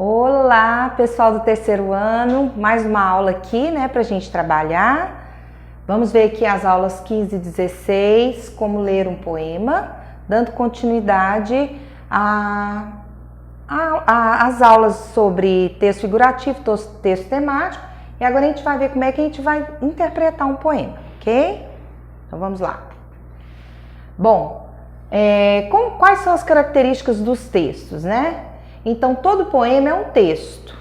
Olá, pessoal do terceiro ano, mais uma aula aqui, né, pra gente trabalhar. Vamos ver aqui as aulas 15 e 16, como ler um poema, dando continuidade às aulas sobre texto figurativo, texto temático, e agora a gente vai ver como é que a gente vai interpretar um poema, ok? Então vamos lá. Bom, quais são as características dos textos, né? Então, todo poema é um texto,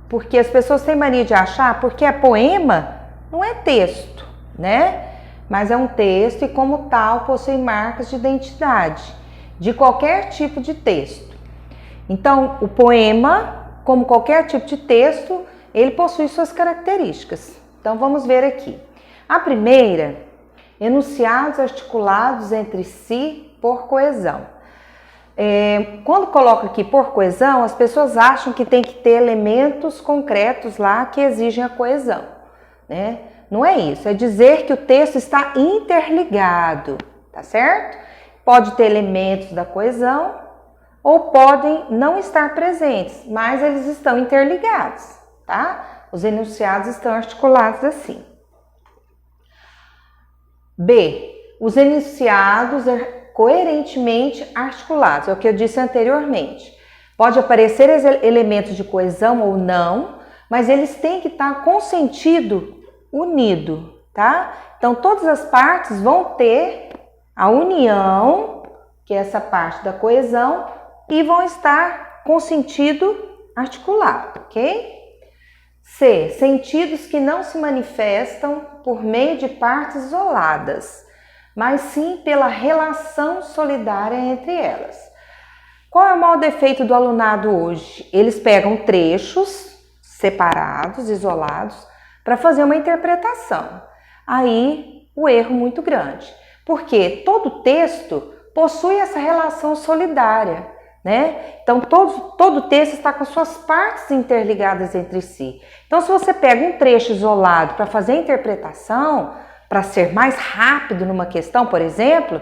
porque as pessoas têm mania de achar, porque é poema, não é texto, né? Mas é um texto e, como tal, possui marcas de identidade, de qualquer tipo de texto. Então, o poema, como qualquer tipo de texto, ele possui suas características. Então, vamos ver aqui. A primeira, enunciados articulados entre si por coesão. Quando coloca aqui por coesão, as pessoas acham que tem que ter elementos concretos lá que exigem a coesão, né? Não é isso, é dizer que o texto está interligado, tá certo? Pode ter elementos da coesão ou podem não estar presentes, mas eles estão interligados, tá? Os enunciados estão articulados assim. B. Os enunciados coerentemente articulados, é o que eu disse anteriormente. Pode aparecer elementos de coesão ou não, mas eles têm que estar com sentido unido, tá? Então, todas as partes vão ter a união, que é essa parte da coesão, e vão estar com sentido articulado, ok? C. Sentidos que não se manifestam por meio de partes isoladas, mas sim pela relação solidária entre elas. Qual é o maior defeito do alunado hoje? Eles pegam trechos separados, isolados, para fazer uma interpretação. Aí, o erro muito grande, porque todo texto possui essa relação solidária, né? Então, todo texto está com suas partes interligadas entre si. Então, se você pega um trecho isolado para fazer a interpretação, para ser mais rápido numa questão, por exemplo,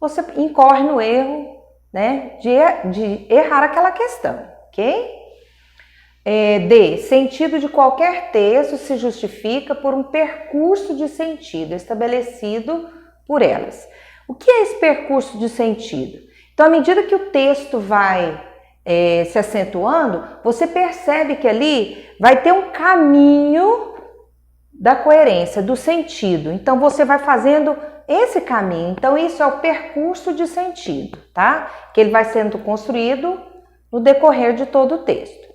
você incorre no erro, né, de errar aquela questão, ok? D. Sentido de qualquer texto se justifica por um percurso de sentido estabelecido por elas. O que é esse percurso de sentido? Então, à medida que o texto vai se acentuando, você percebe que ali vai ter um caminho da coerência, do sentido. Então, você vai fazendo esse caminho. Então, isso é o percurso de sentido, tá? Que ele vai sendo construído no decorrer de todo o texto.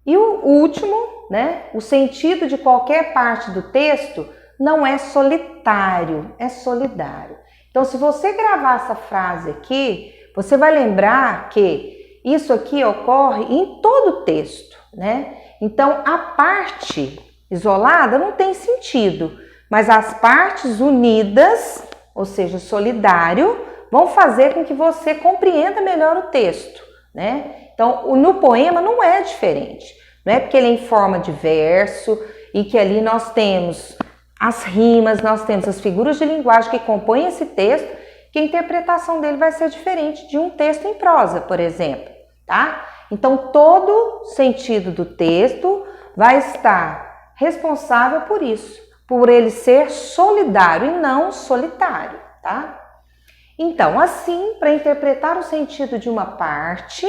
E o último, né? O sentido de qualquer parte do texto não é solitário, é solidário. Então, se você gravar essa frase aqui, você vai lembrar que isso aqui ocorre em todo o texto, né? Então, a parte isolada não tem sentido, mas as partes unidas, ou seja, solidário, vão fazer com que você compreenda melhor o texto, né? Então, no poema não é diferente, não é porque ele é em forma de verso e que ali nós temos as rimas, nós temos as figuras de linguagem que compõem esse texto, que a interpretação dele vai ser diferente de um texto em prosa, por exemplo, tá? Então, todo sentido do texto vai estar responsável por isso, por ele ser solidário e não solitário, tá? Então, assim, para interpretar o sentido de uma parte,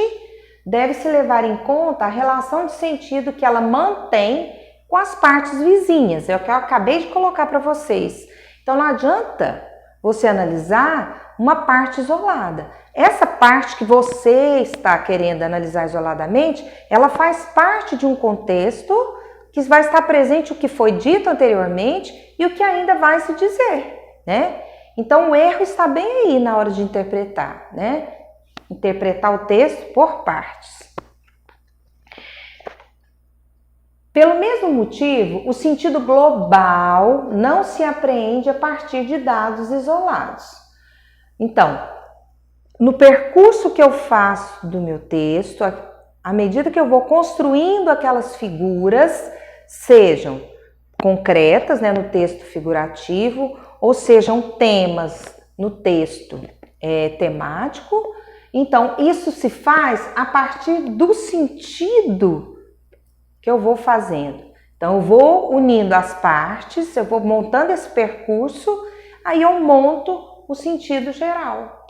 deve-se levar em conta a relação de sentido que ela mantém com as partes vizinhas, é o que eu acabei de colocar para vocês. Então, não adianta você analisar uma parte isolada. Essa parte que você está querendo analisar isoladamente, ela faz parte de um contexto que vai estar presente o que foi dito anteriormente e o que ainda vai se dizer, né? Então, o erro está bem aí na hora de interpretar, né? Interpretar o texto por partes. Pelo mesmo motivo, o sentido global não se apreende a partir de dados isolados. Então, no percurso que eu faço do meu texto, à medida que eu vou construindo aquelas figuras, sejam concretas, né, no texto figurativo, ou sejam temas no texto temático, Então, isso se faz a partir do sentido que eu vou fazendo. Então, eu vou unindo as partes, eu vou montando esse percurso, aí eu monto o sentido geral.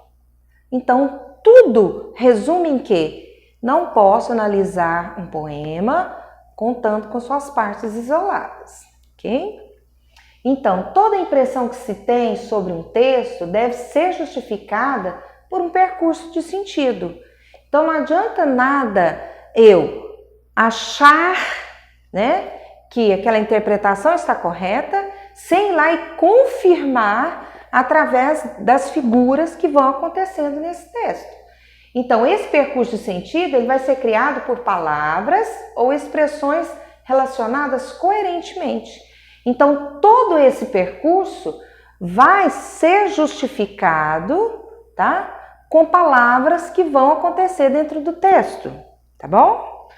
Então, tudo resume em que não posso analisar um poema contando com suas partes isoladas, ok? Então, toda impressão que se tem sobre um texto deve ser justificada por um percurso de sentido. Então, não adianta nada eu achar, né, que aquela interpretação está correta, sem ir lá e confirmar através das figuras que vão acontecendo nesse texto. Então, esse percurso de sentido ele vai ser criado por palavras ou expressões relacionadas coerentemente. Então, todo esse percurso vai ser justificado, tá? Com palavras que vão acontecer dentro do texto, tá bom?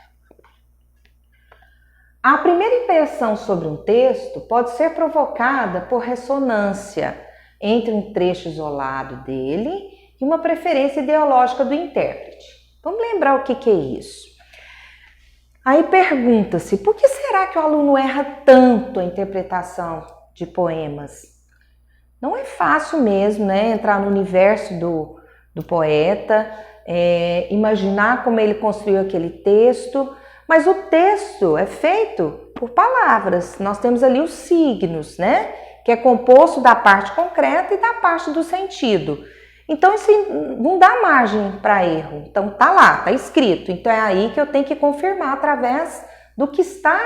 A primeira impressão sobre um texto pode ser provocada por ressonância entre um trecho isolado dele e uma preferência ideológica do intérprete. Vamos lembrar o que é isso. Aí pergunta-se, por que será que o aluno erra tanto a interpretação de poemas? Não é fácil mesmo, né, entrar no universo do poeta, imaginar como ele construiu aquele texto, mas o texto é feito por palavras. Nós temos ali os signos, né, que é composto da parte concreta e da parte do sentido. Então, isso não dá margem para erro. Então, tá lá, tá escrito. Então, é aí que eu tenho que confirmar através do que está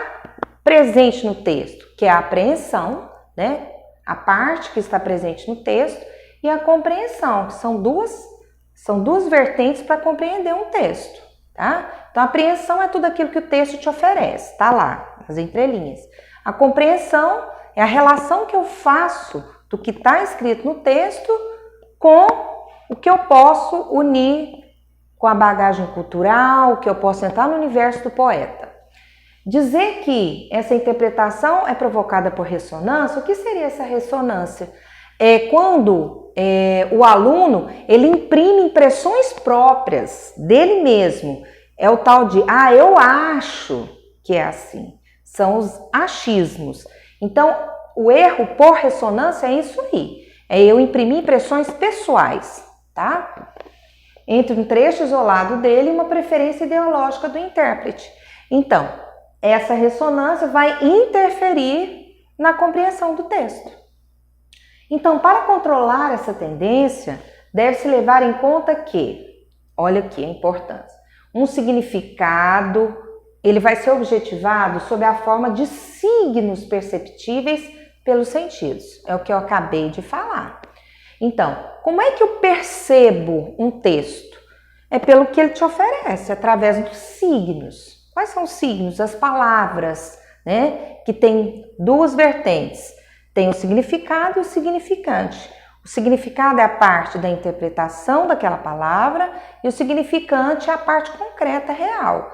presente no texto, que é a apreensão, né? A parte que está presente no texto e a compreensão, que são duas vertentes para compreender um texto, tá? Então, a apreensão é tudo aquilo que o texto te oferece, tá lá, nas entrelinhas. A compreensão é a relação que eu faço do que está escrito no texto com o que eu posso unir com a bagagem cultural, o que eu posso entrar no universo do poeta. Dizer que essa interpretação é provocada por ressonância, o que seria essa ressonância? É quando o aluno ele imprime impressões próprias dele mesmo. É o tal de, eu acho que é assim. São os achismos. Então, o erro por ressonância é isso aí. É eu imprimir impressões pessoais, tá? Entre um trecho isolado dele e uma preferência ideológica do intérprete. Então, essa ressonância vai interferir na compreensão do texto. Então, para controlar essa tendência, deve-se levar em conta que, olha aqui a importância, um significado, ele vai ser objetivado sob a forma de signos perceptíveis pelos sentidos. É o que eu acabei de falar. Então, como é que eu percebo um texto? É pelo que ele te oferece, através dos signos. Quais são os signos? As palavras, né? Que tem duas vertentes. Tem o significado e o significante. O significado é a parte da interpretação daquela palavra e o significante é a parte concreta, real.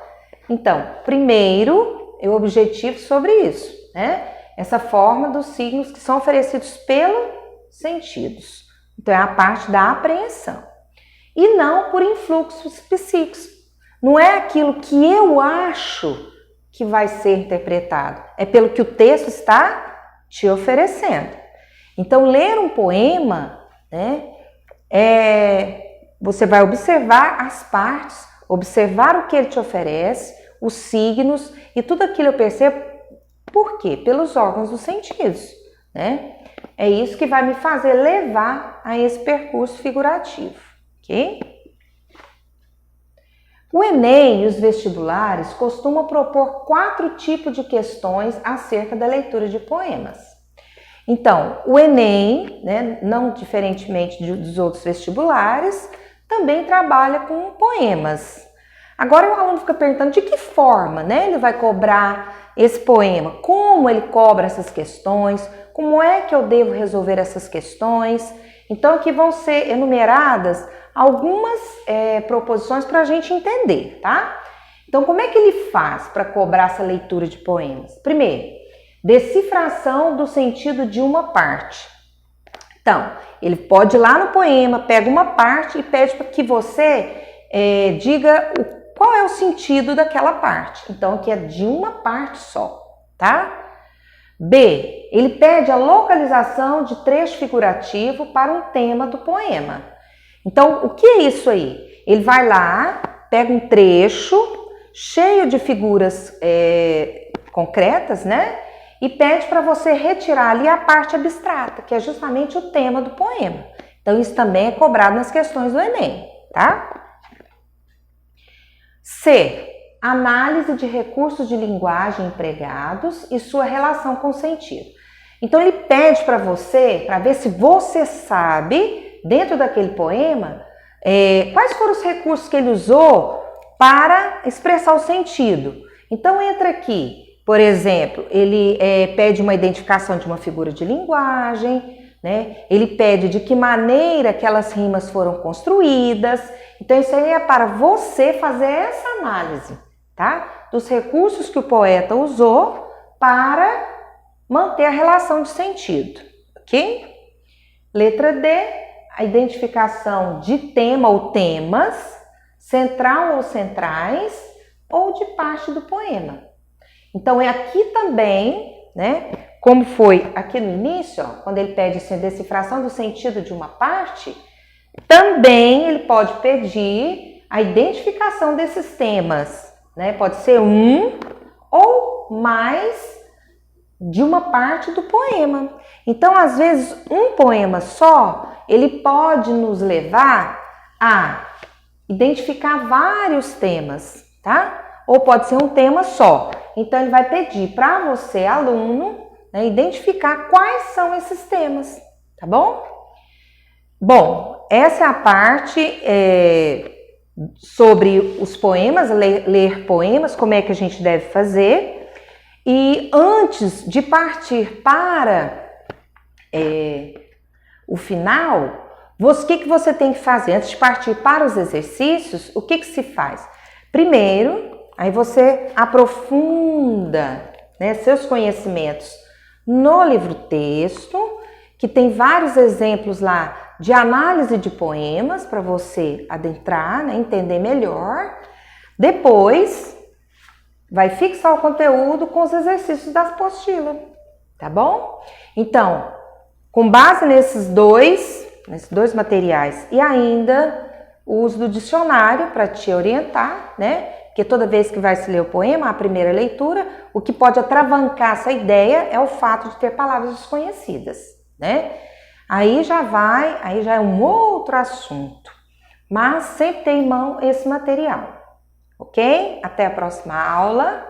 Então, primeiro, eu objetivo sobre isso, né? Essa forma dos signos que são oferecidos pelos sentidos. Então, é a parte da apreensão. E não por influxos psíquicos. Não é aquilo que eu acho que vai ser interpretado. É pelo que o texto está te oferecendo. Então, ler um poema, né, você vai observar as partes, observar o que ele te oferece, os signos e tudo aquilo eu percebo. Por quê? Pelos órgãos dos sentidos, né? É isso que vai me fazer levar a esse percurso figurativo, ok? O Enem e os vestibulares costumam propor 4 tipos de questões acerca da leitura de poemas. Então, o Enem, né, não diferentemente dos outros vestibulares, também trabalha com poemas. Agora o aluno fica perguntando de que forma, né, ele vai cobrar esse poema, como ele cobra essas questões, como é que eu devo resolver essas questões. Então, aqui vão ser enumeradas algumas proposições para a gente entender, tá? Então, como é que ele faz para cobrar essa leitura de poemas? Primeiro, decifração do sentido de uma parte. Então, ele pode ir lá no poema, pega uma parte e pede para que você diga qual é o sentido daquela parte. Então, aqui é de uma parte só, tá? B, ele pede a localização de trecho figurativo para um tema do poema. Então, o que é isso aí? Ele vai lá, pega um trecho cheio de figuras concretas, né? E pede para você retirar ali a parte abstrata, que é justamente o tema do poema. Então, isso também é cobrado nas questões do Enem, tá? C, análise de recursos de linguagem empregados e sua relação com o sentido. Então, ele pede para você, para ver se você sabe, dentro daquele poema, quais foram os recursos que ele usou para expressar o sentido. Então, entra aqui, por exemplo, ele pede uma identificação de uma figura de linguagem, né? Ele pede de que maneira aquelas rimas foram construídas. Então, isso aí é para você fazer essa análise, tá? Dos recursos que o poeta usou para manter a relação de sentido, ok? Letra D, a identificação de tema ou temas, central ou centrais, ou de parte do poema. Então, é aqui também, né? Como foi aqui no início, ó, quando ele pede assim, a decifração do sentido de uma parte, também ele pode pedir a identificação desses temas, né? Pode ser um ou mais de uma parte do poema. Então, às vezes, um poema só, ele pode nos levar a identificar vários temas, tá? Ou pode ser um tema só. Então, ele vai pedir para você, aluno, né, identificar quais são esses temas, tá bom? Bom, essa é a parte sobre os poemas, ler poemas, como é que a gente deve fazer. E antes de partir para o final, o que você tem que fazer? Antes de partir para os exercícios, o que se faz? Primeiro, aí você aprofunda, né, seus conhecimentos no livro-texto, que tem vários exemplos lá de análise de poemas para você adentrar, né, entender melhor. Depois, vai fixar o conteúdo com os exercícios da apostila, tá bom? Então, com base nesses dois materiais e ainda o uso do dicionário para te orientar, né? Porque toda vez que vai se ler o poema, a primeira leitura, o que pode atravancar essa ideia é o fato de ter palavras desconhecidas, né? Aí já é um outro assunto, mas sempre tem em mão esse material, ok? Até a próxima aula.